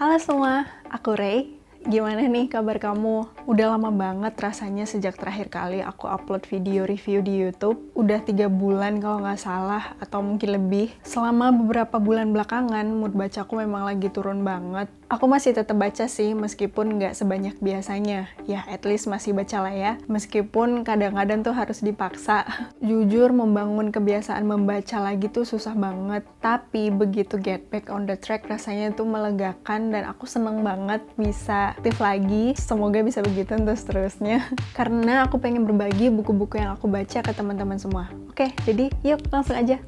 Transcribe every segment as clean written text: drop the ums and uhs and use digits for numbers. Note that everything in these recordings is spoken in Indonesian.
Halo semua, aku Ray. Gimana nih kabar kamu? Udah lama banget rasanya sejak terakhir kali aku upload video review di YouTube. Udah 3 bulan kalau nggak salah, atau mungkin lebih. Selama beberapa bulan belakangan, mood bacaku memang lagi turun banget. Aku masih tetap baca sih, meskipun nggak sebanyak biasanya. Ya, at least masih baca lah ya. Meskipun kadang-kadang tuh harus dipaksa. Jujur, membangun kebiasaan membaca lagi tuh susah banget. Tapi begitu get back on the track, rasanya tuh melegakan dan aku seneng banget bisa aktif lagi. Semoga bisa begitu terus terusnya. Karena aku pengen berbagi buku-buku yang aku baca ke teman-teman semua. Oke, jadi yuk langsung aja.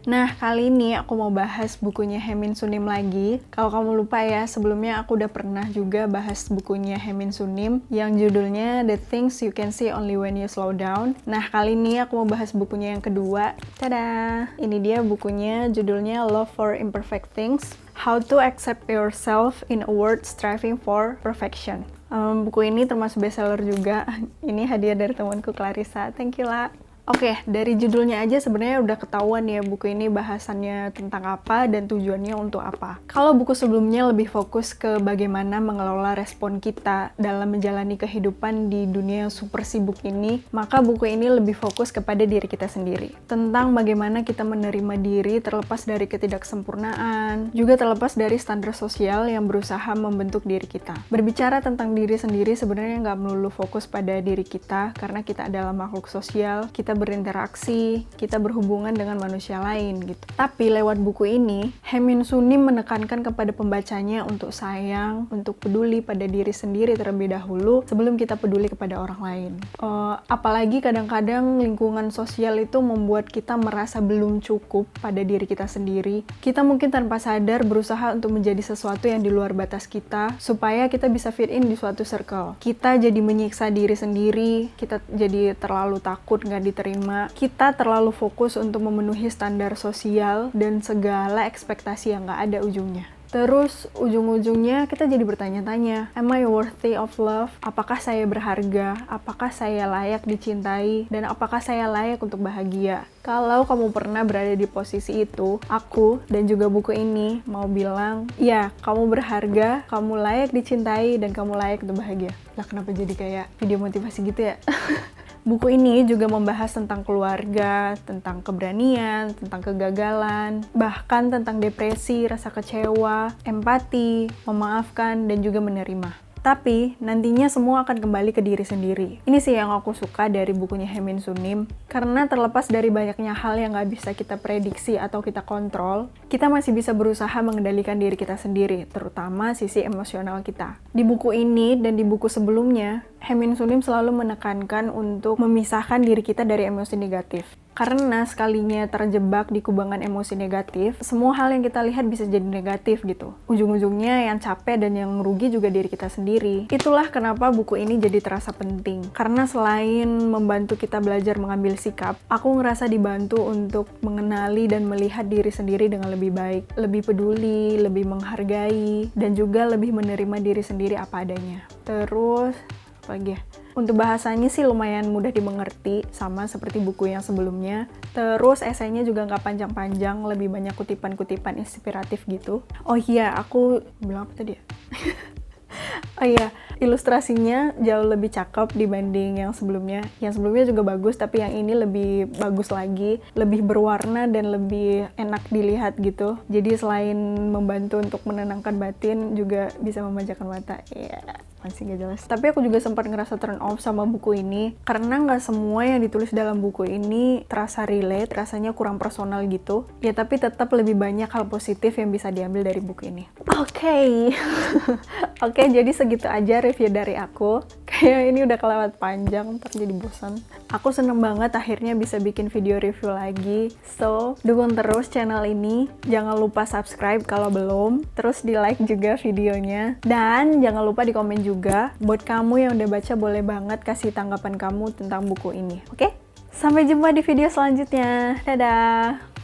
Nah, kali ini aku mau bahas bukunya Hae Min Sunim lagi. Kalau kamu lupa ya, sebelumnya aku udah pernah juga bahas bukunya Hae Min Sunim yang judulnya The Things You Can See Only When You Slow Down. Nah, kali ini aku mau bahas bukunya yang kedua. Tada! Ini dia bukunya, judulnya Love for Imperfect Things. How to Accept Yourself in a World Striving for Perfection. Buku ini termasuk bestseller juga. Ini hadiah dari temanku Clarissa. Thank you lah. Oke, dari judulnya aja sebenarnya udah ketahuan ya buku ini bahasannya tentang apa dan tujuannya untuk apa. Kalau buku sebelumnya lebih fokus ke bagaimana mengelola respon kita dalam menjalani kehidupan di dunia yang super sibuk ini, maka buku ini lebih fokus kepada diri kita sendiri. Tentang bagaimana kita menerima diri terlepas dari ketidaksempurnaan, juga terlepas dari standar sosial yang berusaha membentuk diri kita. Berbicara tentang diri sendiri sebenarnya nggak melulu fokus pada diri kita, karena kita adalah makhluk sosial, kita berinteraksi, kita berhubungan dengan manusia lain gitu. Tapi lewat buku ini, Hae Min Sunim menekankan kepada pembacanya untuk sayang, untuk peduli pada diri sendiri terlebih dahulu sebelum kita peduli kepada orang lain. Apalagi kadang-kadang lingkungan sosial itu membuat kita merasa belum cukup pada diri kita sendiri. Kita mungkin tanpa sadar berusaha untuk menjadi sesuatu yang di luar batas kita supaya kita bisa fit in di suatu circle. Kita jadi menyiksa diri sendiri, kita jadi terlalu takut nggak diterima. Kita terlalu fokus untuk memenuhi standar sosial dan segala ekspektasi yang nggak ada ujungnya. Terus ujung-ujungnya kita jadi bertanya-tanya, am I worthy of love? Apakah saya berharga? Apakah saya layak dicintai? Dan apakah saya layak untuk bahagia? Kalau kamu pernah berada di posisi itu, aku dan juga buku ini mau bilang, ya, kamu berharga, kamu layak dicintai, dan kamu layak untuk bahagia. Lah, kenapa jadi kayak video motivasi gitu ya? Buku ini juga membahas tentang keluarga, tentang keberanian, tentang kegagalan, bahkan tentang depresi, rasa kecewa, empati, memaafkan, dan juga menerima. Tapi, nantinya semua akan kembali ke diri sendiri. Ini sih yang aku suka dari bukunya Hae Min Sunim, karena terlepas dari banyaknya hal yang nggak bisa kita prediksi atau kita kontrol, kita masih bisa berusaha mengendalikan diri kita sendiri, terutama sisi emosional kita. Di buku ini dan di buku sebelumnya, Hae Min Sunim selalu menekankan untuk memisahkan diri kita dari emosi negatif. Karena sekalinya terjebak di kubangan emosi negatif, semua hal yang kita lihat bisa jadi negatif gitu. Ujung-ujungnya yang capek dan yang rugi juga diri kita sendiri. Itulah kenapa buku ini jadi terasa penting. Karena selain membantu kita belajar mengambil sikap, aku ngerasa dibantu untuk mengenali dan melihat diri sendiri dengan lebih baik. Lebih peduli, lebih menghargai, dan juga lebih menerima diri sendiri apa adanya. Terus, apa lagi ya? Untuk bahasanya sih lumayan mudah dimengerti, sama seperti buku yang sebelumnya. Terus esainya juga nggak panjang-panjang, lebih banyak kutipan-kutipan inspiratif gitu. Oh iya, aku bilang apa tadi ya? Oh iya, ilustrasinya jauh lebih cakep dibanding yang sebelumnya. Yang sebelumnya juga bagus, tapi yang ini lebih bagus lagi, lebih berwarna dan lebih enak dilihat gitu. Jadi selain membantu untuk menenangkan batin, juga bisa memanjakan mata. Iya. Masih gak jelas. Tapi aku juga sempat ngerasa turn off sama buku ini karena nggak semua yang ditulis dalam buku ini terasa relate, rasanya kurang personal gitu. Ya tapi tetap lebih banyak hal positif yang bisa diambil dari buku ini. Oke. Oke, jadi segitu aja review dari aku. Kayak ini udah kelewat panjang, ntar jadi bosan. Aku seneng banget akhirnya bisa bikin video review lagi. So, dukung terus channel ini. Jangan lupa subscribe kalau belum. Terus di like juga videonya. Dan jangan lupa di komen juga. Buat kamu yang udah baca, boleh banget kasih tanggapan kamu tentang buku ini. Oke? Sampai jumpa di video selanjutnya. Dadah!